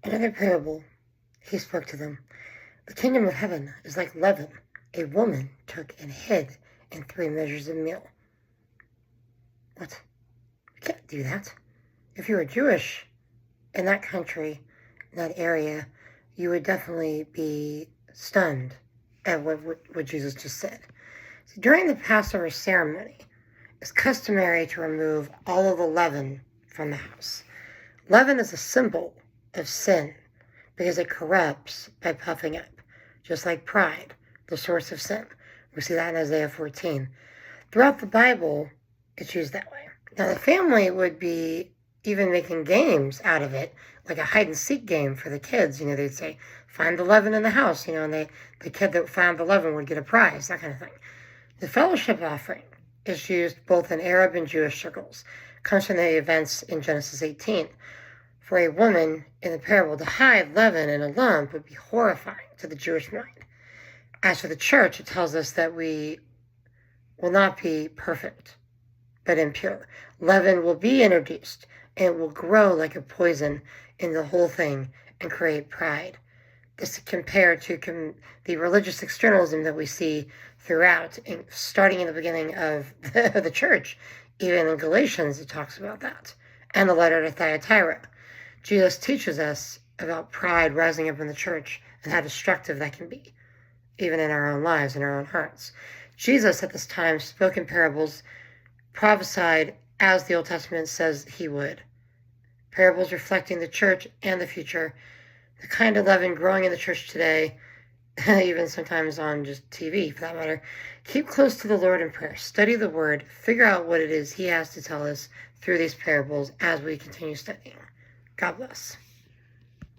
Another parable, he spoke to them. The kingdom of heaven is like leaven a woman took and hid in 3 measures of meal. What? You can't do that. If you were Jewish in that country, in that area, you would definitely be stunned at what Jesus just said. So during the Passover ceremony, it's customary to remove all of the leaven from the house. Leaven is a symbol of sin because it corrupts by puffing up, just like pride, the source of sin. We see that in Isaiah 14. Throughout the Bible, it's used that way. Now, the family would be even making games out of it, like a hide-and-seek game for the kids. They'd say, find the leaven in the house, and the kid that found the leaven would get a prize, that kind of thing. The fellowship offering is used both in Arab and Jewish circles. It comes from the events in Genesis 18. For a woman in the parable to hide leaven in a lump would be horrifying to the Jewish mind. As for the church, it tells us that we will not be perfect, but impure. Leaven will be introduced, and it will grow like a poison in the whole thing and create pride. This is compared to the religious externalism that we see throughout, starting in the beginning of the church. Even in Galatians, it talks about that. And the letter to Thyatira. Jesus teaches us about pride rising up in the church and how destructive that can be, even in our own lives, in our own hearts. Jesus at this time spoke in parables, prophesied as the Old Testament says he would. Parables reflecting the church and the future, the kind of leaven growing in the church today, even sometimes on just TV for that matter. Keep close to the Lord in prayer. Study the Word. Figure out what it is he has to tell us through these parables as we continue studying. God bless.